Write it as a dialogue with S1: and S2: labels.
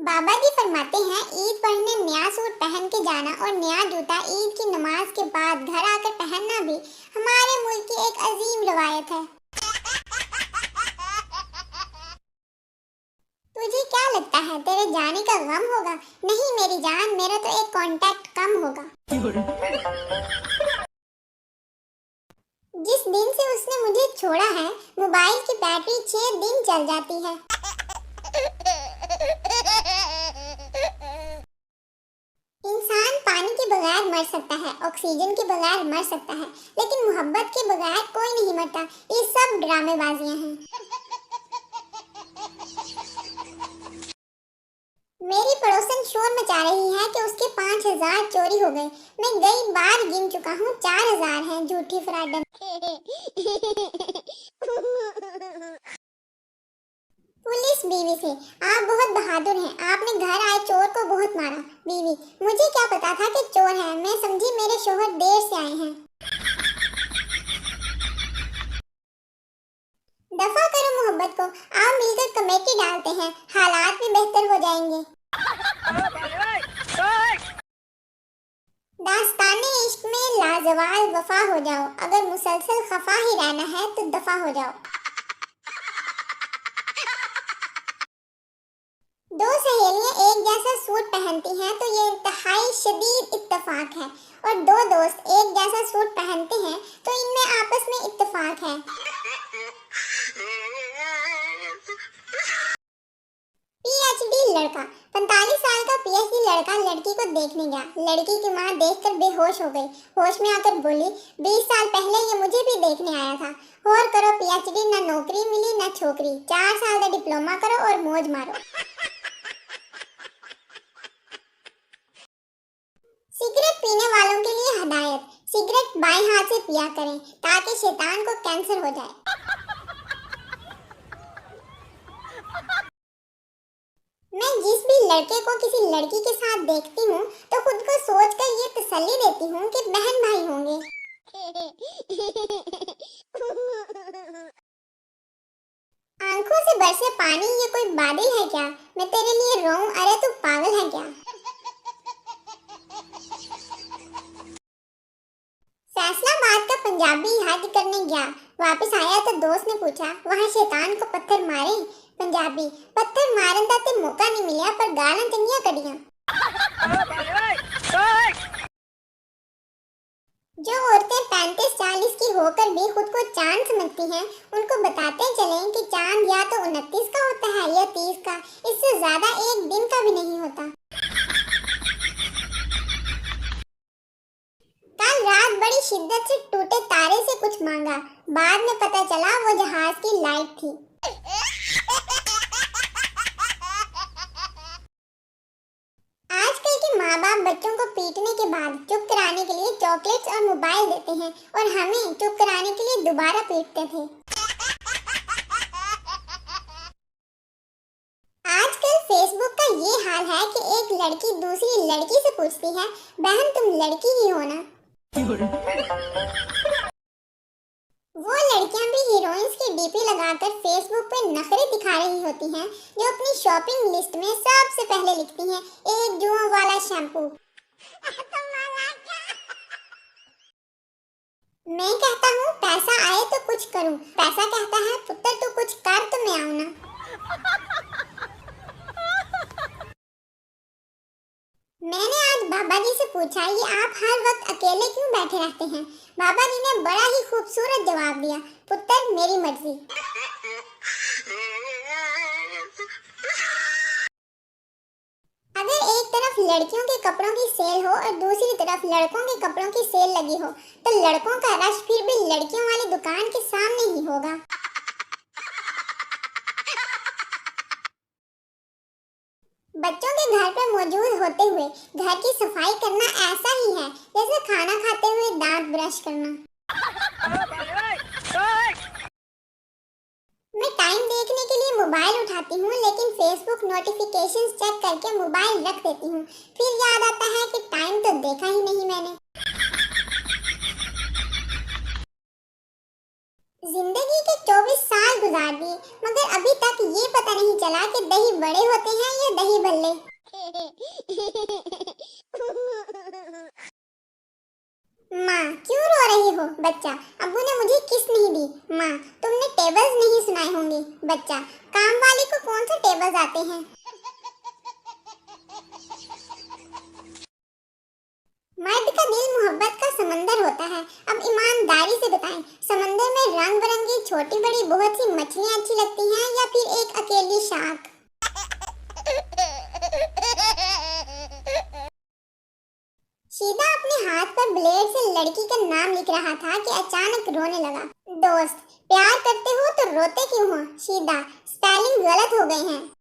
S1: बाबा जी फरमाते हैं ईद पढ़ने नया सूट पहन के जाना और नया जूता ईद की नमाज के बाद घर आकर पहनना भी हमारे मुल्क की एक अजीम रवायत है। तुझे क्या लगता है तेरे जाने का गम होगा? नहीं मेरी जान, मेरा तो एक कांटेक्ट कम होगा। जिस दिन से उसने मुझे छोड़ा है मोबाइल की बैटरी 6 दिन चल जाती है। इंसान पानी के बगैर मर सकता है, ऑक्सीजन के बगैर मर सकता है, लेकिन मोहब्बत के बगैर कोई नहीं मरता। ये सब ड्रामेबाजियां हैं। मेरी पड़ोसन शोर मचा रही है कि उसके 5,000 चोरी हो गए। मैं कई बार गिन चुका हूँ, 4,000 हैं। झूठी फ्रॉड। पुलिस बीवी से, आप बहुत बहादुर हैं, आपने घर आए चोर को बहुत मारा। बीवी, मुझे क्या पता था कि चोर है, मैं समझी मेरे शोहर देर से आए हैं। दफा करो मोहब्बत को, आओ मिलकर कमेटी डालते हैं, हालात भी बेहतर हो जाएंगे। दास्ताने इश्क में लाजवाल वफा हो जाओ, अगर मुसलसल खफा ही रहना है तो दफा हो जाओ। दो सहेलियां एक जैसा सूट पहनती हैं तो ये इंतहाई शदीद इत्तेफाक है, और दो दोस्त एक जैसा सूट पहनते हैं तो इनमें आपस में इत्तेफाक है। पीएचडी लड़का, 45 साल का पीएचडी लड़का लड़की को देखने गया। लड़की की मां देखकर बेहोश हो गई। होश में आकर बोली, 20 साल पहले ये मुझे भी देखने आया था। और करो पीएचडी, ना नौकरी मिली ना छोकरी, 4 साल का डिप्लोमा करो और मौज मारो। सिगरेट पीने वालों के लिए हदायत, सिगरेट बाएं हाथ से पिया करें ताकि शैतान को कैंसर हो जाए। मैं जिस भी लड़के को किसी लड़की के साथ देखती हूँ तो खुद को सोचकर ये तसल्ली देती हूँ कि बहन भाई होंगे। आंखों से बरसे पानी, ये कोई बादल है क्या? मैं तेरे लिए रोऊं, अरे तू पागल है क्या? फैसलाबाद का पंजाबी हज करने गया, वापस आया तो दोस्त ने पूछा, वहाँ शैतान को पत्थर मारे? पंजाबी, पत्थर मारन दा ते मौका नहीं मिला पर गालां चंगियां कड़ियां। जो औरतें 35-40 की होकर भी खुद को चांद समझती हैं, उनको बताते चलें कि चांद या तो 29 का होता है या 30 का, इससे ज्यादा एक दिन का भी नहीं होता। कल रात बड़ी शिद्दत से टूटे तारे से कुछ मांगा, बाद में पता चला वो जहाज की लाइट थी। आजकल के माँ बाप बच्चों को पीटने के बाद चुप कराने के लिए चॉकलेट्स और मोबाइल देते हैं, और हमें चुप कराने के लिए दोबारा पीटते थे। आजकल फेसबुक का ये हाल है कि एक लड़की दूसरी लड़की से पूछती है, बहन तुम लड़की ही हो ना? वो लड़कियां भी हीरोइंस की डीपी लगाकर फेसबुक पे नखरे दिखा रही होती हैं, जो अपनी शॉपिंग लिस्ट में सबसे पहले लिखती हैं, एक जुओं वाला शैम्पू। मैं कहता हूँ पैसा आए तो कुछ करूँ, पैसा कहता है पुत्र तू कुछ कर तो मैं आऊँ ना। मैंने आज बाबा जी से पूछा, ये आप हर वक्त अकेले क्यों बैठे रहते हैं? बाबा जी ने बड़ा ही खूबसूरत जवाब दिया, पुत्र मेरी मर्जी। अगर एक तरफ लड़कियों के कपड़ों की सेल हो और दूसरी तरफ लड़कों के कपड़ों की सेल लगी हो, तो लड़कों का रश फिर भी लड़कियों वाली दुकान के सामने ही होगा। बच्चों के घर पर मौजूद होते हुए घर की सफाई करना ऐसा ही है जैसे खाना खाते हुए दांत ब्रश करना। मैं टाइम देखने के लिए मोबाइल उठाती हूँ, लेकिन फेसबुक नोटिफिकेशंस चेक करके मोबाइल रख देती हूँ। फिर याद आता है कि टाइम तो देखा ही नहीं मैंने। जिंदगी के 24 साल गुजार दिए मगर अभी तक ये पता नहीं चला कि दही बड़े होते हैं या दही भल्ले। माँ क्यों रो रही हो? बच्चा, अब्बू ने मुझे किस नहीं दी। माँ, तुमने टेबल्स नहीं सुनाए होंगे। बच्चा, काम वाले को कौन से टेबल्स आते हैं? मर्द का दिल मोहब्बत का समंदर होता है। अब ईमानदारी से बताएं, समंदर में रंग बिरंगी छोटी बड़ी बहुत सी मछलियाँ अच्छी लगती हैं या फिर एक अकेली शार्क? शीदा अपने हाथ पर ब्लेड से लड़की का नाम लिख रहा था कि अचानक रोने लगा। दोस्त, प्यार करते हो तो रोते क्यों हो? शीदा, स्पेलिंग गलत हो गए हैं।